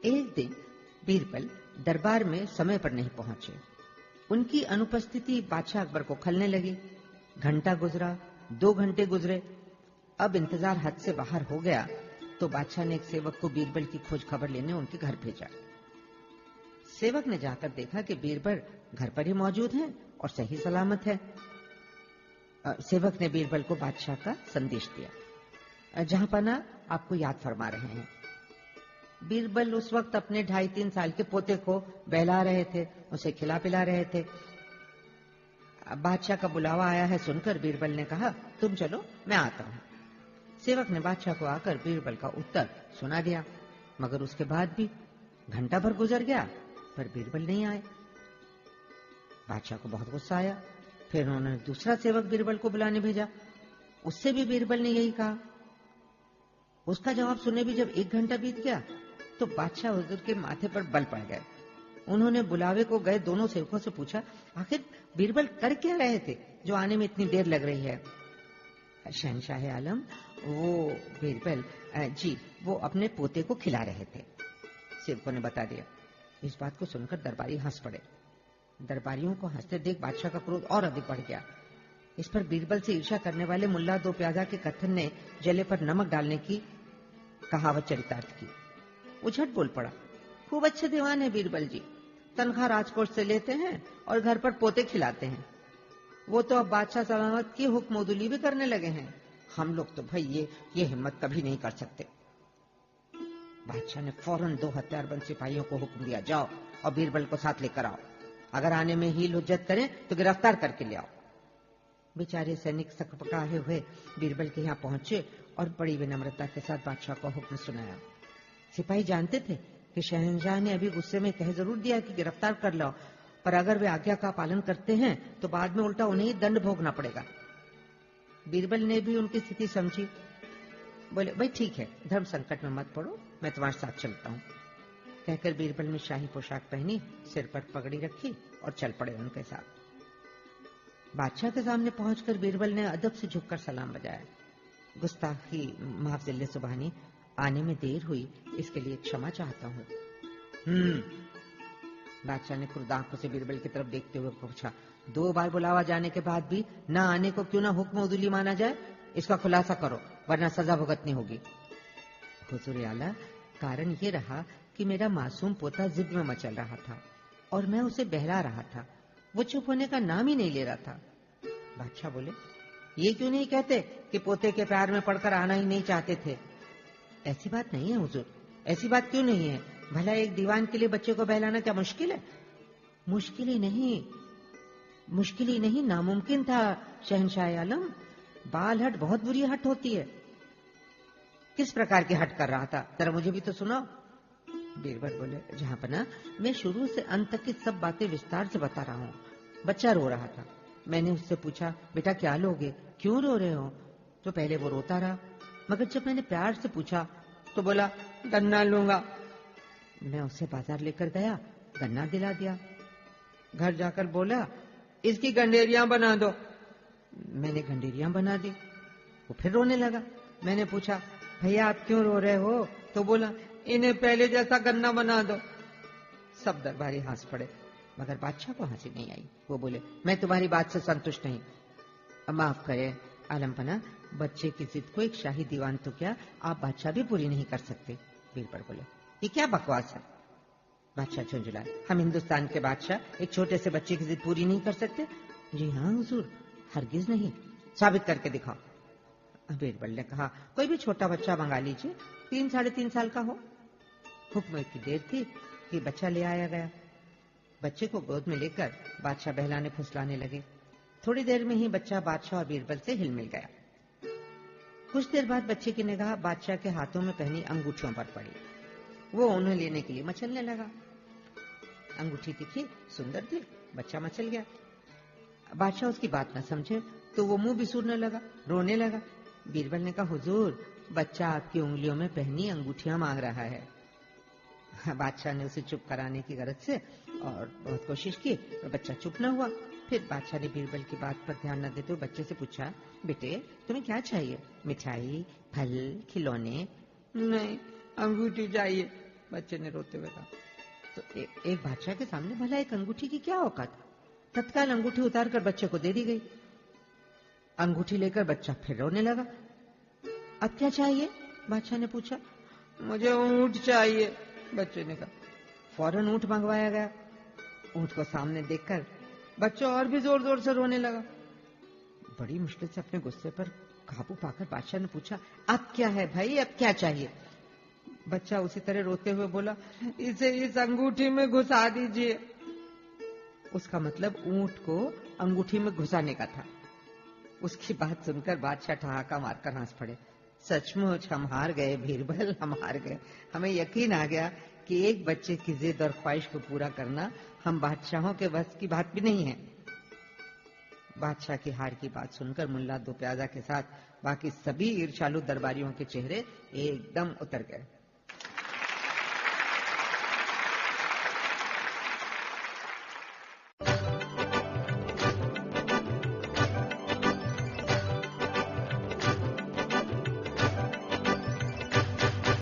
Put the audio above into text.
एक दिन बीरबल दरबार में समय पर नहीं पहुंचे। उनकी अनुपस्थिति बादशाह अकबर को खलने लगी। घंटा गुजरा, 2 घंटे गुजरे। अब इंतजार हद से बाहर हो गया तो बादशाह ने एक सेवक को बीरबल की खोज खबर लेने उनके घर भेजा। सेवक ने जाकर देखा कि बीरबल घर पर ही मौजूद हैं और सही सलामत है। सेवक ने बीरबल को बादशाह का संदेश दिया। जहां पना आपको याद फरमा रहे हैं। बीरबल उस वक्त अपने 2.5-3 साल के पोते को बहला रहे थे, उसे खिला पिला रहे थे। बादशाह का बुलावा आया है सुनकर बीरबल ने कहा, तुम चलो, मैं आता हूं। सेवक ने बादशाह को आकर बीरबल का उत्तर सुना दिया, मगर उसके बाद भी घंटा भर गुजर गया पर बीरबल नहीं आए। बादशाह को बहुत गुस्सा आया। फिर उन्होंने दूसरा सेवक बीरबल को बुलाने भेजा। उससे भी बीरबल ने यही कहा। उसका जवाब सुने भी जब 1 घंटा बीत गया तो बादशाह हुजूर के माथे पर बल पड़ गए। उन्होंने बुलावे को गए दोनों सेवकों से पूछा, आखिर बीरबल कर क्या रहे थे जो आने में इतनी देर लग रही है? शहंशाह आलम, वो बीरबल जी, वो अपने पोते को खिला रहे थे, सेवकों ने बता दिया। इस बात को सुनकर दरबारी हंस पड़े। दरबारियों को हंसते देख बादशाह का क्रोध और अधिक बढ़ गया। इस पर बीरबल से ईर्ष्या करने वाले मुल्ला दो प्यादा के कथन ने जले पर नमक डालने की कहावत चरितार्थ की। वो झट बोल पड़ा, खूब अच्छे दीवान है बीरबल जी, तनख्वाह राजकोष से लेते हैं और घर पर पोते खिलाते हैं। वो तो अब बादशाह सलामत की हुक्मोदुली भी करने लगे हैं। हम लोग तो भाई ये हिम्मत कभी नहीं कर सकते। बादशाह ने फौरन 2 हथियारबंद सिपाहियों को हुक्म दिया, जाओ और बीरबल को साथ लेकर आओ। अगर आने में हील हुज्जत करें तो गिरफ्तार करके ले आओ। बेचारे सैनिक सकपकाए हुए बीरबल के यहाँ पहुंचे और बड़ी विनम्रता के साथ बादशाह को हुक्म सुनाया। सिपाही जानते थे कि शहंशाह ने अभी गुस्से में कह जरूर दिया कि गिरफ्तार कर लो, पर अगर वे आज्ञा का पालन करते हैं तो बाद में उल्टा उन्हें ही दंड भोगना पड़ेगा। बीरबल ने भी उनकी स्थिति समझी। बोले, भाई ठीक है, धर्म संकट में मत पड़ो, मैं तुम्हारे साथ चलता हूँ। कहकर बीरबल ने शाही पोशाक पहनी, सिर पर पगड़ी रखी और चल पड़े उनके साथ। बादशाह के सामने पहुंचकर बीरबल ने अदब से झुककर सलाम बजाया। गुस्ताखी माफ जिल्ले सुबहानी, आने में देर हुई, इसके लिए क्षमा चाहता हूँ। बादशाह ने क्रुद्ध आंखों से बीरबल की तरफ देखते हुए पूछा, 2 बार बुलावा जाने के बाद भी न आने को क्यों ना हुक्म उदुली माना जाए? इसका खुलासा करो, वरना सजा भुगतनी होगी। हुजूर आला, कारण ये रहा कि मेरा मासूम पोता जिद में मचल रहा था और मैं उसे बहला रहा था। वो चुप होने का नाम ही नहीं ले रहा था। बादशाह बोले, ये क्यों नहीं कहते कि पोते के प्यार में पड़कर आना ही नहीं चाहते थे? ऐसी बात नहीं है हुजूर, ऐसी बात क्यों नहीं है? भला एक दीवान के लिए बच्चे को बहलाना क्या मुश्किल है? मुश्किल ही नहीं, नामुमकिन था शहंशाह आलम। बाल हट बहुत बुरी हट होती है। किस प्रकार की हट कर रहा था, जरा मुझे भी तो सुनाओ। बीरबल बोले, जहांपना, मैं शुरू से अंत तक की सब बातें विस्तार से बता रहा हूँ। बच्चा रो रहा था। मैंने उससे पूछा, बेटा क्या लोगे, क्यों रो रहे हो? तो पहले वो रोता रहा, मगर जब मैंने प्यार से पूछा तो बोला, गन्ना लूंगा। मैं उसे बाजार लेकर गया, गन्ना दिला दिया। घर जाकर बोला, इसकी गंडेरियां बना दो। मैंने गंडेरियां बना दी। वो फिर रोने लगा। मैंने पूछा, भैया आप क्यों रो रहे हो? तो बोला, इन्हें पहले जैसा गन्ना बना दो। सब दरबारी हंस पड़े, मगर बादशाह को हंसी नहीं आई। वो बोले, मैं तुम्हारी बात से संतुष्ट नहीं। माफ करें आलमपना, बच्चे की जिद को एक शाही दीवान तो क्या, आप बादशाह भी पूरी नहीं कर सकते। बीरबल बोले, ये क्या बकवास है? बादशाह झुंझुलाए, हम हिंदुस्तान के बादशाह एक छोटे से बच्चे की जिद पूरी नहीं कर सकते? जी हाँ हुजूर, हरगिज नहीं। साबित करके दिखाओ। बीरबल ने कहा, कोई भी छोटा बच्चा मंगा लीजिए, 3-3.5 साल का हो। हुक्म इतनी देर थी कि बच्चा ले आया गया। बच्चे को गोद में लेकर बादशाह बहलाने फुसलाने लगे। थोड़ी देर में ही बच्चा बादशाह और बीरबल से हिल मिल गया। कुछ देर बाद बच्चे की निगाह बादशाह के हाथों में पहनी अंगूठियों पर पड़ी। वो उन्हें लेने के लिए मचलने लगा। अंगूठी दिखी, सुंदर थी, बच्चा मचल गया। बादशाह उसकी बात न समझे तो वो मुंह बिसूरने लगा, रोने लगा। बीरबल ने कहा, हुजूर, बच्चा आपकी उंगलियों में पहनी अंगूठियां मांग रहा है। बादशाह ने उसे चुप कराने की गरज से और बहुत कोशिश की, पर बच्चा चुप न हुआ। फिर बादशाह ने बीरबल की बात पर ध्यान न देते हुए बच्चे से पूछा, बेटे तुम्हें क्या चाहिए? मिठाई, फल, खिलौने? नहीं, अंगूठी चाहिए। बच्चे ने रोते हुए कहा। तो एक बादशाह के सामने भला एक अंगूठी की क्या औकात। तत्काल अंगूठी उतारकर बच्चे को दे दी गई। अंगूठी लेकर बच्चा फिर रोने लगा। अब क्या चाहिए, बादशाह ने पूछा। मुझे ऊंट चाहिए, बच्चे ने कहा। फौरन ऊंट मंगवाया गया। ऊंट को सामने देखकर बच्चा और भी जोर जोर से रोने लगा। बड़ी मुश्किल से अपने गुस्से पर काबू पाकर बादशाह ने पूछा, अब क्या है भाई, अब क्या चाहिए। बच्चा उसी तरह रोते हुए बोला, इसे इस अंगूठी में घुसा दीजिए। उसका मतलब ऊंट को अंगूठी में घुसाने का था। उसकी बात सुनकर बादशाह ठहाका मारकर हंस पड़े। सचमुच हम हार गए बीरबल, हम हार गए। हमें यकीन आ गया कि एक बच्चे की जिद और ख्वाहिश को पूरा करना हम बादशाहों के बस की बात भी नहीं है। बादशाह की हार की बात सुनकर मुल्ला दो प्याजा के साथ बाकी सभी ईर्ष्यालु दरबारियों के चेहरे एकदम उतर गए।